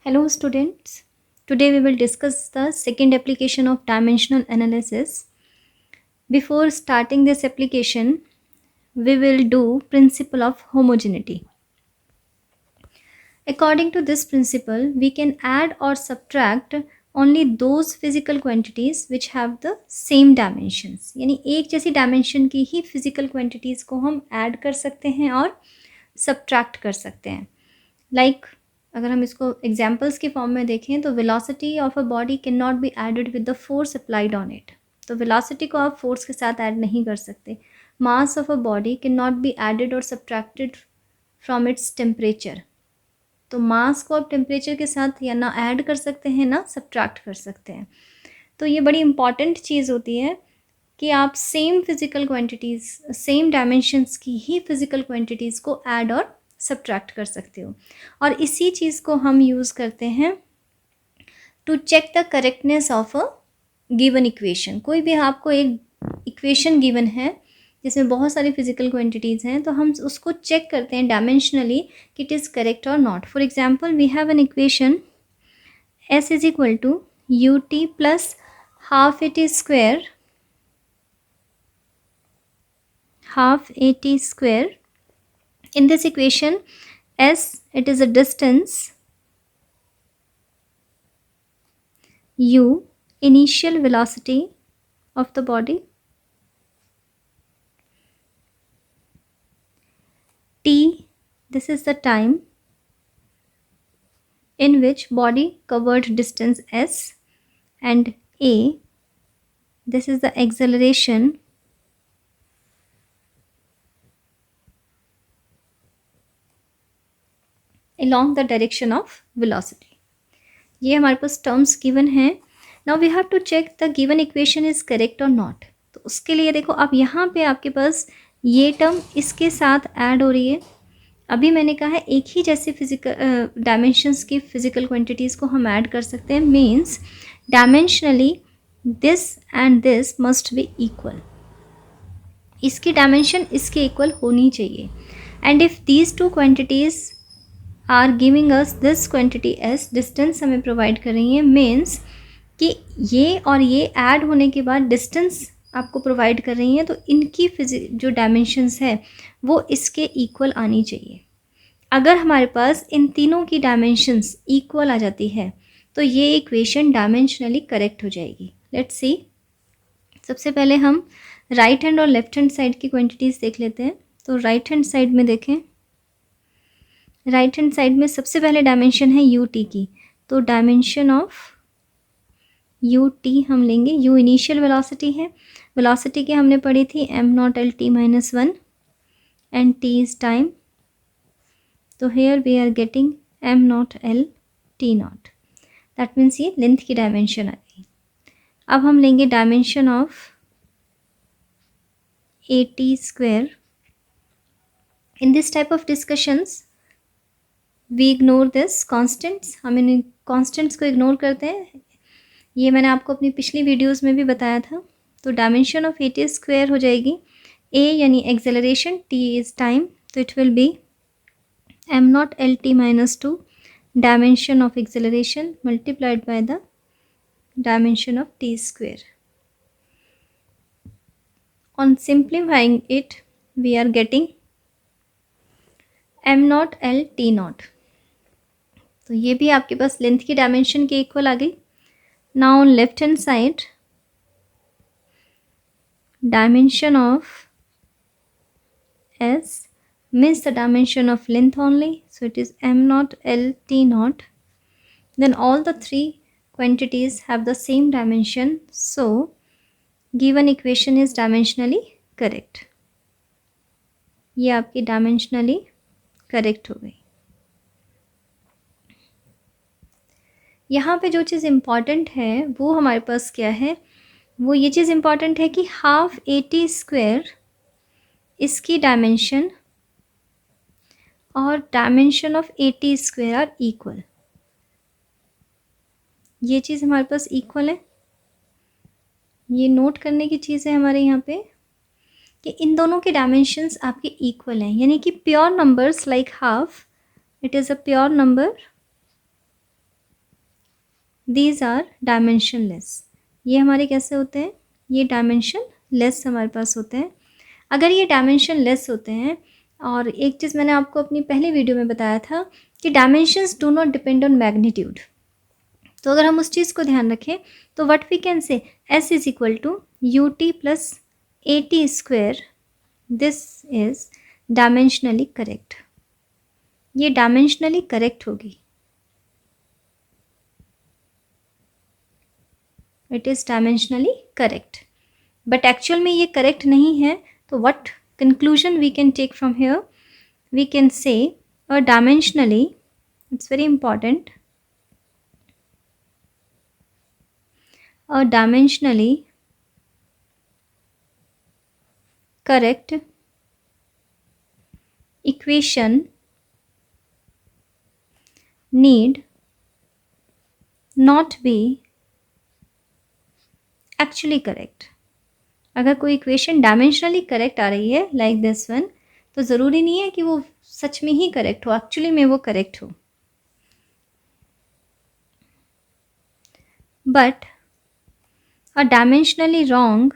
Hello students, today we will discuss the second application of dimensional analysis. Before starting this application, we will do principle of homogeneity. According to this principle, we can add or subtract only those physical quantities which have the same dimensions. यानी एक जैसी dimension की ही physical quantities को हम add कर सकते हैं और subtract कर सकते हैं. Like अगर हम इसको एग्जाम्पल्स की फॉर्म में देखें तो velocity of a body can not be added with the force applied on it. तो वेलोसिटी को आप फोर्स के साथ ऐड नहीं कर सकते. Mass of a body can not be added और सब्ट्रैक्टेड फ्रॉम इट्स टेम्परेचर. तो मास को आप टेम्परेचर के साथ या ना ऐड कर सकते हैं ना सब्ट्रैक्ट कर सकते हैं. तो ये बड़ी इंपॉर्टेंट चीज़ होती है कि आप same physical quantities same dimensions की ही फिजिकल क्वांटिटीज़ को ऐड और सब्ट्रैक्ट कर सकते हो. और इसी चीज़ को हम यूज़ करते हैं to check the correctness of a given equation. कोई भी आपको एक इक्वेशन गिवन है जिसमें बहुत सारी फिजिकल क्वांटिटीज़ हैं, तो हम उसको चेक करते हैं डायमेंशनली कि इट इज़ करेक्ट और not. For example we have an equation s is equal to ut plus half at square In this equation, s, it is a distance, u, initial velocity of the body, t, this is the time in which body covered distance s, and a, this is the acceleration along the direction of velocity. ये हमारे पास terms given हैं. Now we have to check the given equation is correct और not. तो उसके लिए देखो अब यहाँ पे आपके पास ये टर्म इसके साथ ऐड हो रही है. अभी मैंने कहा है एक ही जैसे फिजिकल डायमेंशंस की फिजिकल क्वांटिटीज़ को हम ऐड कर सकते हैं. Means dimensionally this and this must be equal. इसकी डायमेंशन इसके इक्वल होनी चाहिए. And if these two quantities are giving us this quantity S, distance हमें प्रोवाइड कर रही है, मीन्स कि ये और ये ऐड होने के बाद डिस्टेंस आपको प्रोवाइड कर रही हैं, तो इनकी जो डायमेंशंस है वो इसके इक्वल आनी चाहिए. अगर हमारे पास इन तीनों की डायमेंशंस इक्वल आ जाती है तो ये इक्वेशन डायमेंशनली करेक्ट हो जाएगी. Let's see. सबसे पहले हम राइट हैंड और लेफ्ट हैंड साइड की क्वांटिटीज़ देख लेते हैं. तो राइट हैंड साइड में देखें, राइट हैंड साइड में सबसे पहले डायमेंशन है यू टी की. तो डायमेंशन ऑफ यू टी हम लेंगे. यू इनिशियल वेलोसिटी है. वेलोसिटी की हमने पढ़ी थी m0 L t-1 and t is time. तो here we are getting m0 L t0. That means ये लेंथ की डायमेंशन आ गई. अब हम लेंगे dimension of A T square. In this type of discussions we ignore this constants. हम इन कॉन्स्टेंट्स को इग्नोर करते हैं. ये मैंने आपको अपनी पिछली वीडियोस में भी बताया था. तो dimension of A T square हो जाएगी ए यानी एक्सेलरेशन, टी इज़ टाइम, तो it will be m0 L t-2 dimension of acceleration multiplied by the dimension of T square. On simplifying it we are getting m0 L t0. तो ये भी आपके पास length की dimension के equal आ गई. Now on left hand side dimension of s means the dimension of length only, so it is m0 L t0. Then all the three quantities have the same dimension, so given equation is dimensionally correct. ये आपकी dimensionally correct हो गई. यहाँ पे जो चीज़ important है वो हमारे पास क्या है, वो ये चीज़ इम्पॉर्टेंट है कि हाफ ए टी स्क्वायर इसकी डायमेंशन और dimension of A T square are equal. ये चीज़ हमारे पास इक्वल है. ये नोट करने की चीज़ है हमारे यहाँ पे कि इन दोनों के डायमेंशंस आपके इक्वल हैं. यानी कि pure numbers like half, it is a pure number these are dimensionless. ये हमारे कैसे होते हैं, ये डायमेंशन लेस हमारे पास होते हैं। अगर ये डायमेंशन लेस होते हैं, और एक चीज़ मैंने आपको अपनी पहली वीडियो में बताया था कि dimensions do not depend on magnitude. तो अगर हम उस चीज़ को ध्यान रखें तो what we can say, S is equal to U T plus A T square, this is dimensionally correct. ये डायमेंशनली करेक्ट होगी, it is dimensionally correct, but actual में ये करेक्ट नहीं है। तो what conclusion we can take from here, we can say a dimensionally, it's very important, a dimensionally correct equation need not be actually correct। अगर कोई equation dimensionally correct आ रही है like this one, तो ज़रूरी नहीं है कि वो सच में ही करेक्ट हो, एक्चुअली में वो करेक्ट हो। But a dimensionally wrong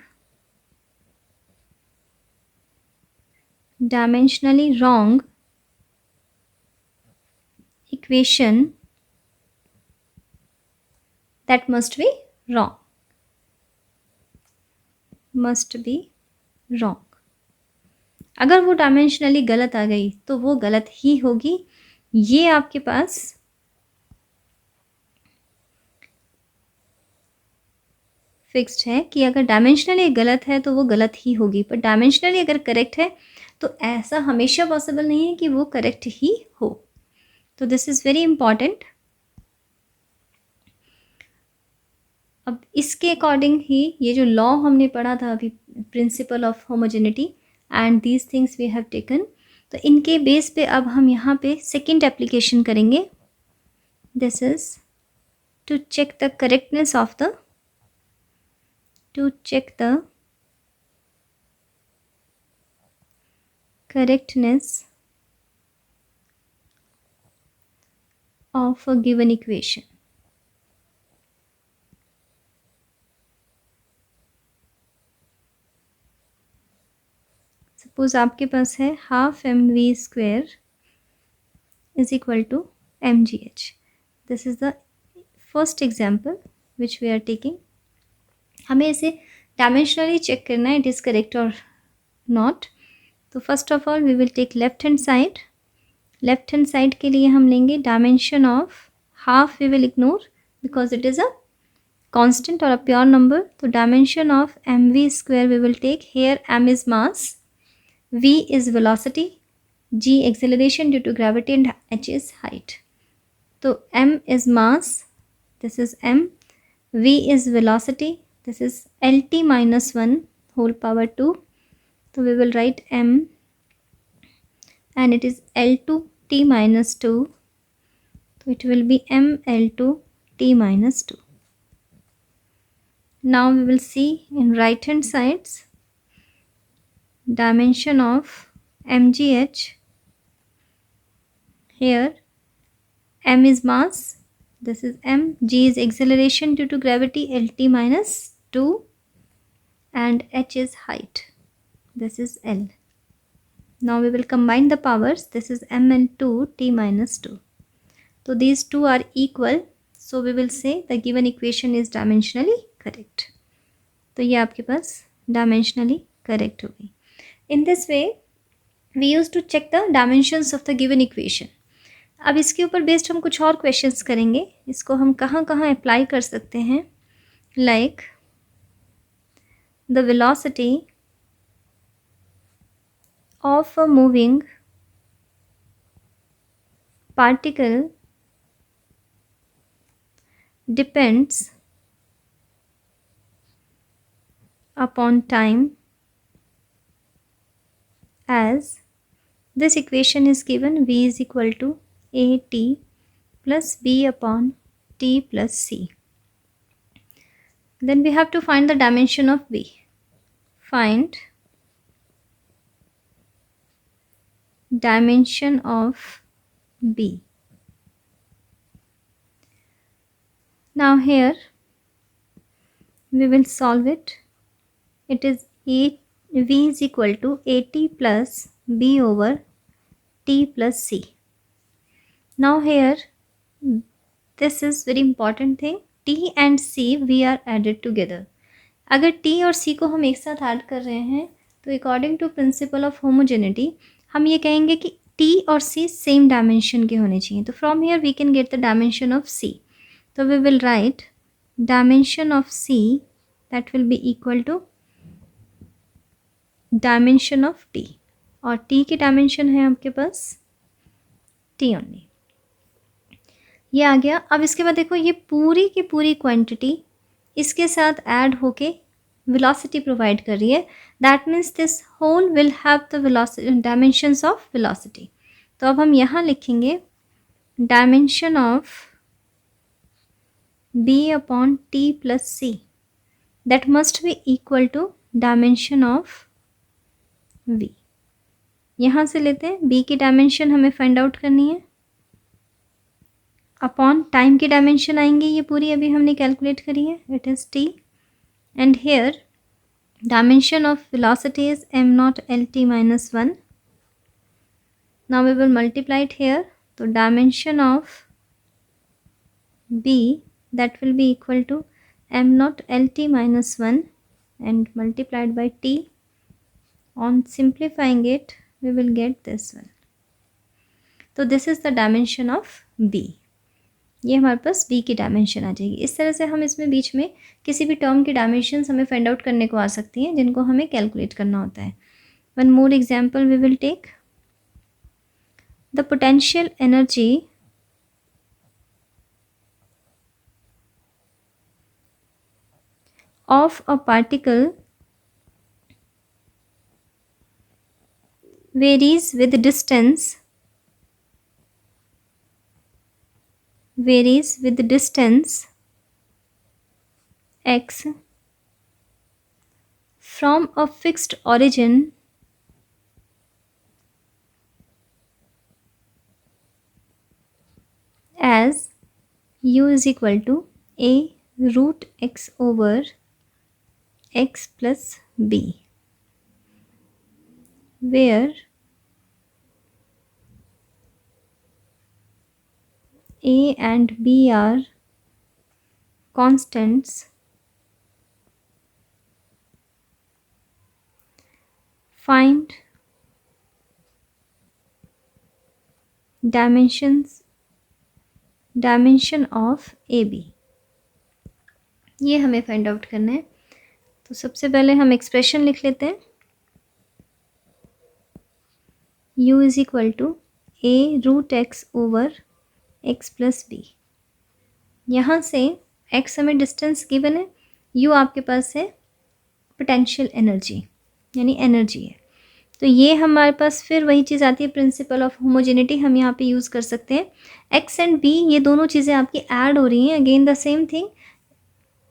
equation that must be wrong। अगर वो डायमेंशनली गलत आ गई तो वो गलत ही होगी। ये आपके पास फिक्स्ड है कि अगर डायमेंशनली गलत है तो वो गलत ही होगी, पर डायमेंशनली अगर करेक्ट है तो ऐसा हमेशा पॉसिबल नहीं है कि वो करेक्ट ही हो। तो दिस इज़ वेरी इंपॉर्टेंट। अब इसके अकॉर्डिंग ही ये जो लॉ हमने पढ़ा था अभी, principle of homogeneity and these things we have taken, तो इनके बेस पे अब हम यहाँ पे सेकेंड एप्लीकेशन करेंगे। This is to check the correctness of the correctness of a given equation। Suppose आपके पास है half M V square is equal to M G H. This is the first example which we are taking. हमें इसे dimensionally check करना है, it is correct और not. तो first of all we will take left hand side. Left hand side के लिए हम लेंगे dimension of half, we will ignore because it is a constant और अ प्योर नंबर। तो dimension of M V square we will take here, M is mass, v is velocity, g acceleration due to gravity and h is height। तो m is mass, this is m, v is velocity, this is lt minus 1 whole power 2। तो we will write m and it is l2 t minus 2, so it will be m l2 t minus 2। now we will see in right hand sides dimension of mgh, here m is mass, this is m, g is acceleration due to gravity, lt minus 2, and h is height, this is l। now we will combine the powers, this is m and 2 t minus 2, so these two are equal, so we will say the given equation is dimensionally correct। तो ये आपके पास dimensionally correct हो गई। in this way we used to check the dimensions of the given equation। अब इसके ऊपर based हम कुछ और क्वेश्चंस करेंगे, इसको हम कहाँ कहाँ अप्लाई कर सकते हैं। Like the velocity of a moving particle depends upon time as this equation is given, v is equal to a t plus b upon t plus c। then we have to find the dimension of v। find dimension of b। Now here we will solve it. It is v is equal to at plus b over t plus c. Now here this is very important thing, t and c we are added together. अगर t और c को हम एक साथ add कर रहे हैं तो according to principle of homogeneity हम ये कहेंगे कि t और c सेम डायमेंशन के होने चाहिए. तो from here we can get the dimension of c. तो we will write dimension of c that will be equal to dimension of t, और t की डायमेंशन है आपके पास t ओनली. ये आ गया. अब इसके बाद देखो ये पूरी की पूरी क्वांटिटी इसके साथ ऐड होके वेलोसिटी प्रोवाइड कर रही है. That means this whole will have the velocity dimensions of velocity. तो अब हम यहाँ लिखेंगे dimension of b upon t plus C that must be equal to dimension of v. यहाँ से लेते हैं b की डायमेंशन हमें फाइंड आउट करनी है अपॉन टाइम की डायमेंशन आएंगी ये पूरी अभी हमने कैलकुलेट करी है. It is t and here dimension of velocity is m not L T minus 1. Now we will multiply it here. तो dimension of b that will be equal to m naught lt minus 1 and multiplied by t. On simplifying it we will get this one. तो this is the dimension of b. ये हमारे पास b की dimension आ जाएगी. इस तरह से हम इसमें बीच में किसी भी टर्म की डायमेंशंस हमें फाइंड आउट करने को आ सकती हैं जिनको हमें कैलकुलेट करना होता है. One more example we will take. The potential energy of a particle varies with distance x from a fixed origin as u is equal to a root x over x plus b, where a and b are constants. Find dimension of AB. ये हमें find out करना है. तो सबसे पहले हम expression लिख लेते हैं. u is equal to a root X over X plus B. यहाँ से x हमें डिस्टेंस गिवन है, u आपके पास है पोटेंशियल एनर्जी यानी एनर्जी है. तो ये हमारे पास फिर वही चीज़ आती है प्रिंसिपल ऑफ होमोजेनिटी हम यहाँ पे यूज़ कर सकते हैं. x एंड b ये दोनों चीज़ें आपकी ऐड हो रही हैं. Again the same thing,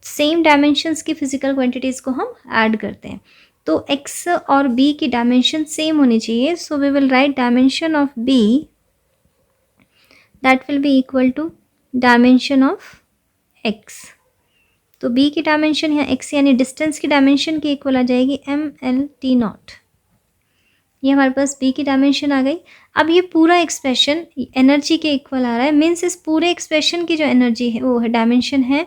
same dimensions की फिजिकल क्वांटिटीज़ को हम ऐड करते हैं. तो x और b की डायमेंशन सेम होनी चाहिए. So we will write dimension of b that will be equal to dimension of x. तो b की डायमेंशन या x यानी डिस्टेंस की डायमेंशन की इक्वल आ जाएगी mlt नॉट. ये हमारे पास b की डायमेंशन आ गई. अब ये पूरा एक्सप्रेशन एनर्जी के इक्वल आ रहा है. मीन्स इस पूरे एक्सप्रेशन की जो एनर्जी है वो है डायमेंशन है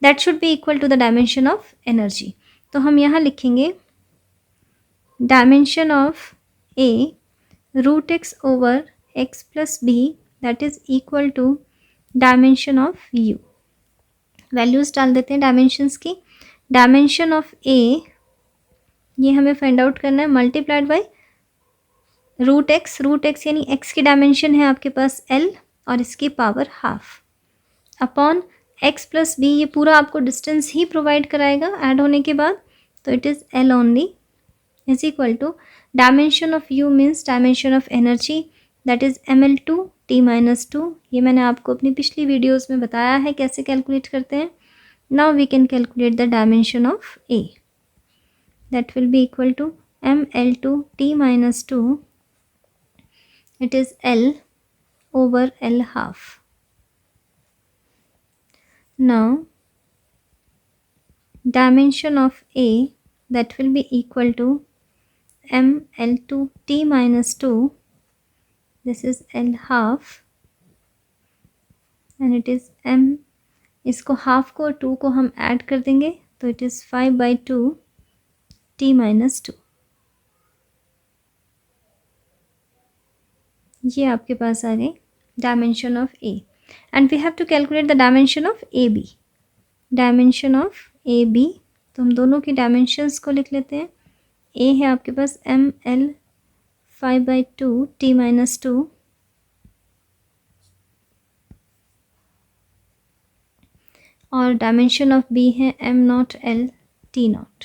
that should be equal to the dimension of energy. तो हम यहाँ लिखेंगे dimension of a root X over X plus B that is equal to dimension of u. Values डाल देते हैं डायमेंशंस की. डायमेंशन ऑफ a ये हमें फाइंड आउट करना है मल्टीप्लाइड बाई रूट एक्स यानी x की डायमेंशन है आपके पास l और इसकी power half upon x plus b. ये पूरा आपको डिस्टेंस ही प्रोवाइड कराएगा ऐड होने के बाद. तो it is l only is equal to dimension of u means dimension of energy that is ml2 t minus 2. ये मैंने आपको अपनी पिछली वीडियोज़ में बताया है कैसे कैलकुलेट करते हैं. Now we can calculate the dimension of a that will be equal to ml2 t minus 2. It is L over L half. Now dimension of A, that will be equal to m L2 t minus 2. This is L half and it is m, इसको half को 2 को हम add कर देंगे तो it is 5/2 t minus 2. ये आपके पास आ गई dimension of a. And we have to calculate the dimension of A b. Dimension of A b, तो हम दोनों की डायमेंशंस को लिख लेते हैं. ए है आपके पास एम एल 5/2 t minus 2 और डायमेंशन ऑफ बी है M not L T not.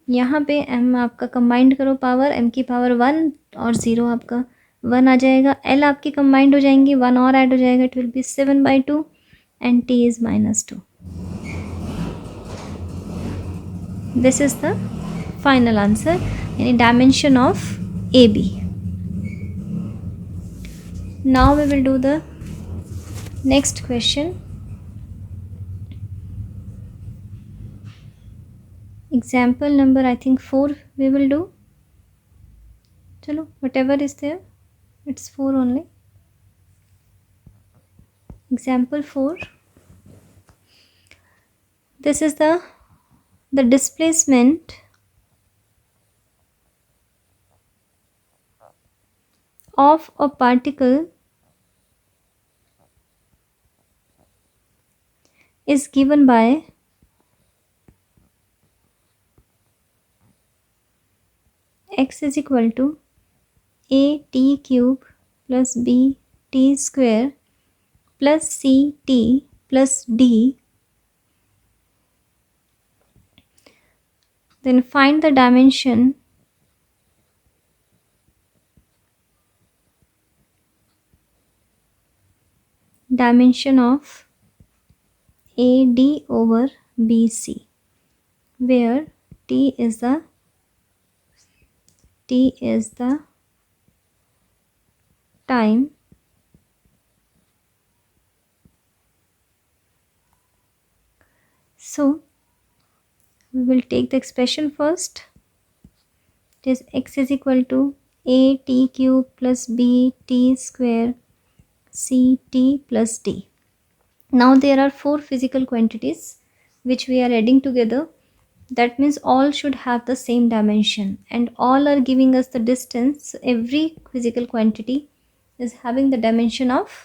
यहाँ पे m आपका कंबाइंड करो पावर, m की पावर 1 और 0 आपका 1 आ जाएगा. l आपकी कंबाइंड हो जाएंगी, 1 और ऐड हो जाएगा, it will be 7/2 and t is -2. This is the final answer, यानी dimension of A B. Now we will do the next question. Example number I think 4 we will do. Chalo, whatever is there, it's 4 only. Example 4. This is the displacement of a particle is given by x is equal to a t cube plus b t square plus c t plus d. Then find the dimension of AD over BC, where t is the time so we will take the expression first. It is x is equal to a t cube plus b t square c t plus d. Now there are 4 physical quantities which we are adding together. That means all should have the same dimension and all are giving us the distance. Every physical quantity is having the dimension of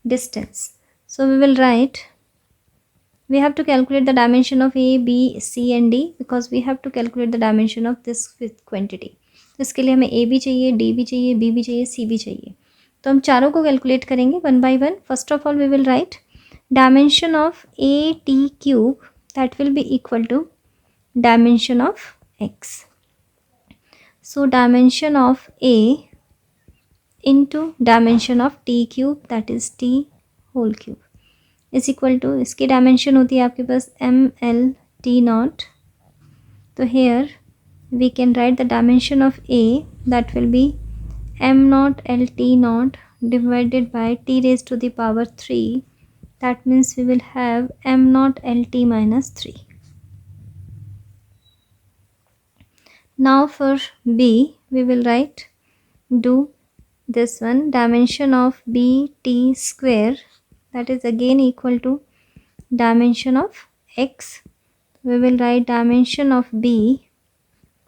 distance. So we will write, we have to calculate the dimension of A, B, C and D because we have to calculate the dimension of this quantity. तो इसके लिए हमें A भी चाहिए, D भी चाहिए, B भी चाहिए, C भी चाहिए. तो हम चारों को कैलकुलेट करेंगे one by one. First of all we will write dimension of A t cube, that will be equal to dimension of x. So dimension of A into dimension of t cube, that is t whole cube is equal to, इसकी dimension होती है आपके पास m l t naught. तो here we can write the dimension of A, that will be m naught l t naught divided by t raised to the power 3. That means we will have m naught l t minus 3. Now for B we will write, do this one, dimension of B t square, that is again equal to dimension of x. We will write dimension of B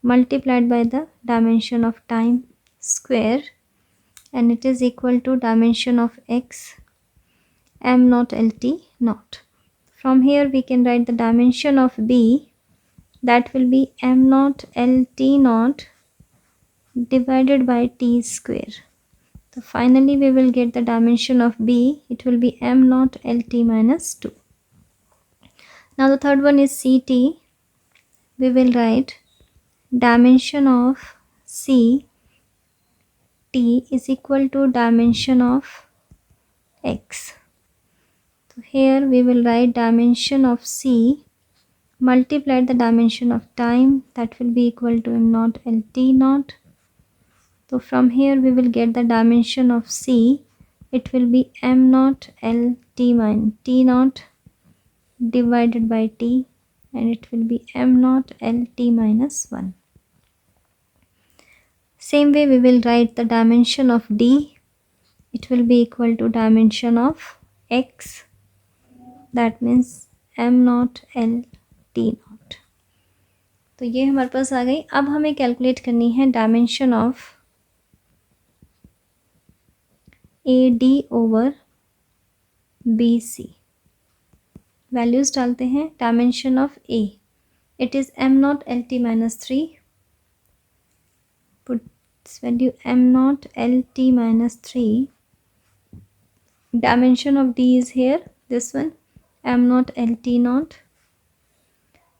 multiplied by the dimension of time square and it is equal to dimension of x m naught l t naught. From here we can write the dimension of B, that will be m naught l t naught divided by t square. So finally we will get the dimension of B, it will be m naught l t minus 2. Now the third one is CT. We will write dimension of C t is equal to dimension of x. So here we will write dimension of C multiplied the dimension of time, that will be equal to m naught l t naught. So from here we will get the dimension of C, it will be m naught l t naught divided by t and it will be m naught lt minus 1. Same way we will write the dimension of d. It will be equal to dimension of x, that means m naught l t naught. तो ये हमारे पास आ गई. अब हमें calculate करनी है dimension of a d over b c. Values डालते हैं. Dimension of a, it is m naught lt minus 3. put this value m naught lt minus 3. Dimension of d is here, this one, m naught lt naught.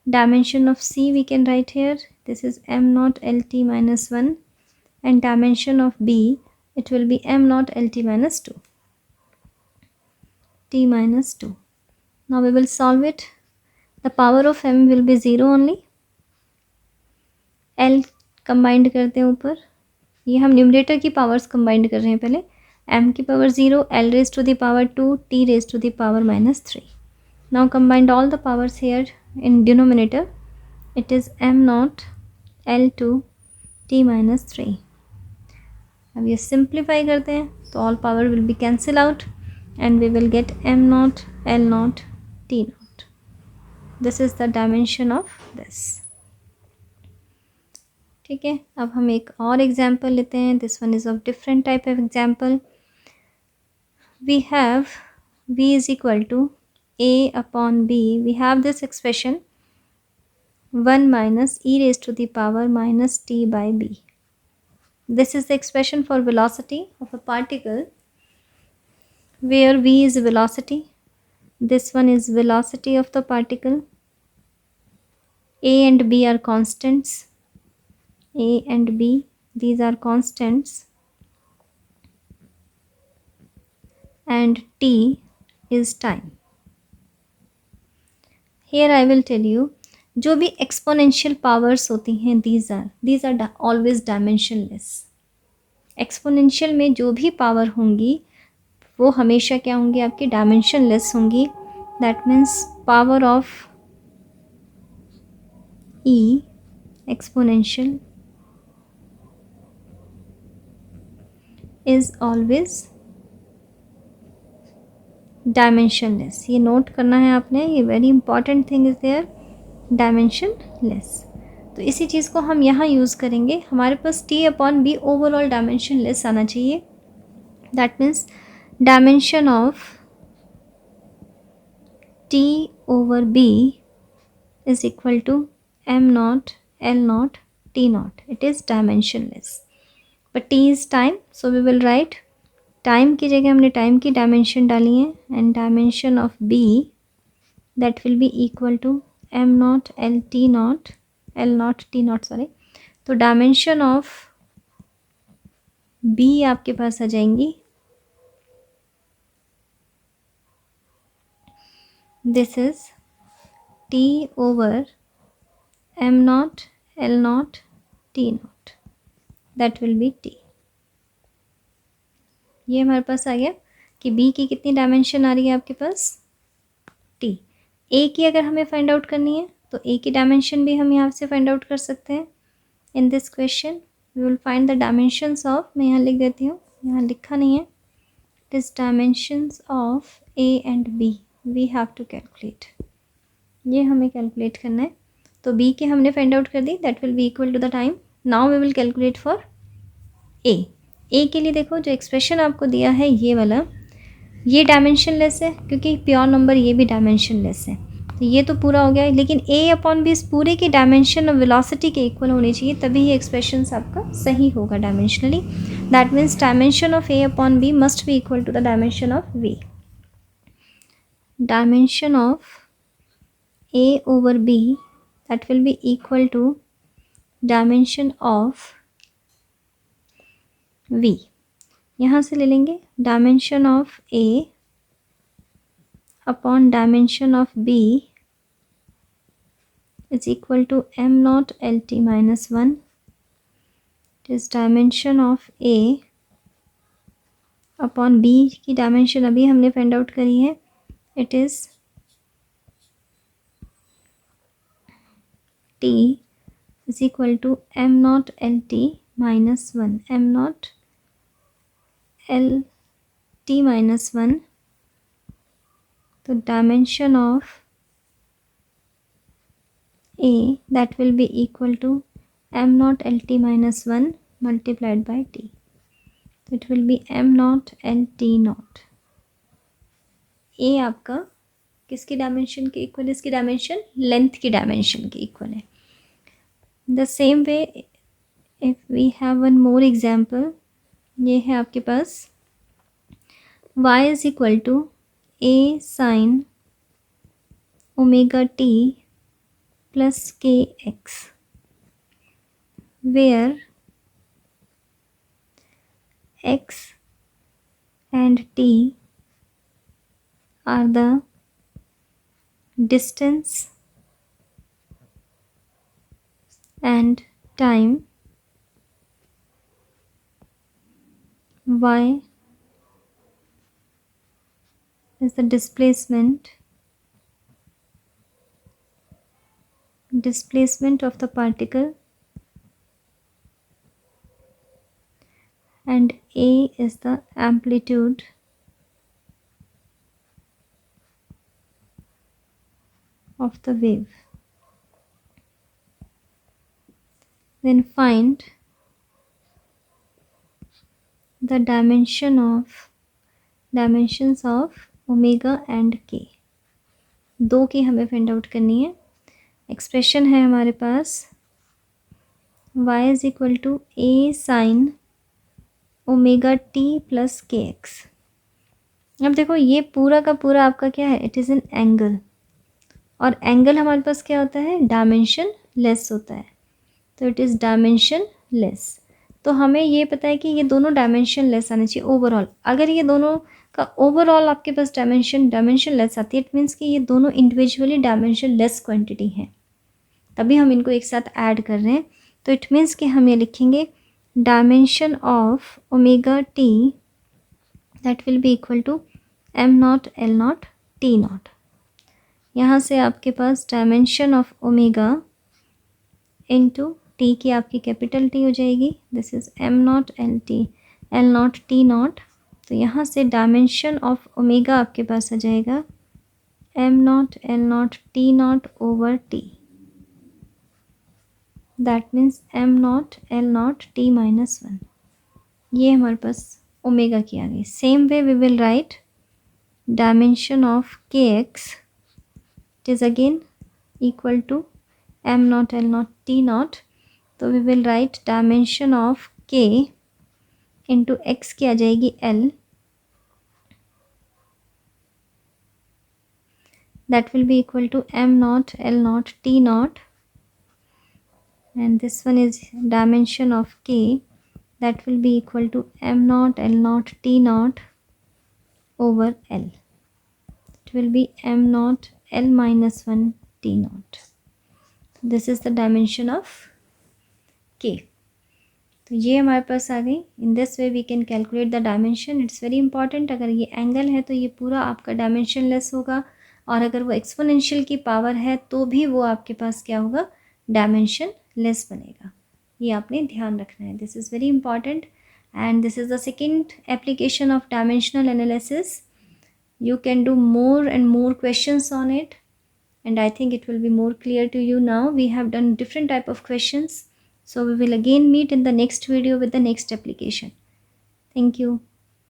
Dimension of c we can write here, this is m naught lt minus 1, and dimension of b, it will be m naught lt minus 2, t minus 2. Now we will solve it. The power of m will be 0 only. l combined करते हैं ऊपर. ये हम numerator की powers combined कर रहे हैं पहले. m की power 0, l raised to the power 2, t raised to the power minus 3. Now combined all the powers here in denominator. It is m naught l2 t minus 3. अब ये simplify करते हैं तो all power will be cancel out and we will get m naught l naught t naught. This is the dimension of this. ठीक है. अब हम एक और एग्जाम्पल लेते हैं. This one is of different type of example. We have v is equal to a upon b. We have this expression 1 minus e raised to the power minus t by b. This is the expression for velocity of a particle where v is velocity. This one is velocity of the particle. A and b are constants. A and b, these are constants, and t is time. Here I will tell you, जो भी exponential powers होती हैं, these are always dimensionless. exponential में जो भी power होंगी वो हमेशा क्या होंगी, आपकी dimensionless होंगी. That means power of e exponential is always dimensionless. ये नोट करना है आपने, ये very important thing is there, dimensionless. तो इसी चीज़ को हम यहाँ यूज़ करेंगे. हमारे पास t upon b overall dimensionless आना चाहिए. That means dimension of t over b is equal to m naught l naught t naught. It is dimensionless. But t is time, so we will write time की जगह हमने time की dimension डाली है, and dimension of b that will be equal to m naught l t naught l naught t naught sorry. तो dimension of b आपके पास आ जाएंगी, this is t over m naught l naught t naught, that will be t. ये हमारे पास आ गया कि b की कितनी डायमेंशन आ रही है आपके पास, t. a की अगर हमें फाइंड आउट करनी है तो a की डायमेंशन भी हम यहाँ से फाइंड आउट कर सकते हैं. In this question we will find the dimensions of, मैं यहाँ लिख देती हूँ, यहाँ लिखा नहीं है, it is dimensions of a and b we have to calculate. ये हमें कैलकुलेट करना है. तो b की हमने फाइंड आउट कर दी, that will be equal to the time. Now we will calculate for a. A के लिए देखो जो एक्सप्रेशन आपको दिया है ये वाला, ये डायमेंशनलेस है क्योंकि प्योर नंबर ये भी डायमेंशनलेस है. तो ये तो पूरा हो गया, लेकिन ए अपॉन बी इस पूरे की डायमेंशन और वेलोसिटी के इक्वल होनी चाहिए, तभी ये एक्सप्रेशन आपका सही होगा dimensionally. That means dimension of a upon b must be equal to the dimension of v. Dimension of a over b that will be equal to dimension of v. यहाँ से ले लेंगे dimension of a upon dimension of b is equal to m naught lt minus 1. It is dimension of a upon b की dimension अभी हमने find out करी है, it is t is equal to m naught lt minus 1, m naught lt minus 1. तो dimension of a that will be equal to m naught lt minus 1 multiplied by t. तो it will be m naught lt naught. a आपका किसकी dimension के equal है? इसकी dimension length की dimension के equal है. The same way if we have one more example, ये है आपके पास y is equal to a sine omega t plus kx, where x and t are the distance and time, y is the displacement of the particle, and a is the amplitude of the wave. Then find the dimensions of omega and k. दो की हमें find out करनी है. Expression है हमारे पास y is equal to a sine omega t plus k x. अब देखो ये पूरा का पूरा आपका क्या है? इट इज़ एन एंगल, और एंगल हमारे पास क्या होता है? डायमेंशन लेस होता है. तो इट इज़ डायमेंशन लेस. तो हमें ये पता है कि ये दोनों डायमेंशन लेस आने चाहिए ओवरऑल. अगर ये दोनों का ओवरऑल आपके पास डायमेंशन लेस आती है, इट मीन्स कि ये दोनों इंडिविजुअली डायमेंशन लेस क्वांटिटी हैं, तभी हम इनको एक साथ ऐड कर रहे हैं. तो इट मीन्स कि हम ये लिखेंगे dimension of omega T that will be equal to M not L not T not. यहाँ से आपके पास dimension of omega into T की आपकी कैपिटल टी हो जाएगी. This is M not L not T not. तो यहाँ से डायमेंशन ऑफ ओमेगा आपके पास आ जाएगा M not L not T not over T. That means M not L not T minus 1. ये हमारे पास ओमेगा की आ गई. Same way we will write dimension of K X, it is again equal to M not L not T not. तो we will write dimension of K into X की आ जाएगी L, that will be equal to M not L not T not. And this one is dimension of k, that will be equal to m naught l naught t naught over l. It will be m naught l minus 1 t naught. This is the dimension of k. तो ये हमारे पास आ गई. In this way we can calculate the dimension. It's very important. अगर ये angle है तो ये पूरा आपका डायमेंशन लेस होगा, और अगर वो एक्सपोनेंशियल की पावर है तो भी वो आपके पास क्या होगा? डायमेंशन लेस बनेगा. ये आपने ध्यान रखना है. This is very important, and this is the second application of dimensional analysis. You can do more and more questions on it, and I think it will be more clear to you now. We have done different type of questions, so we will again meet in the next video with the next application. Thank you.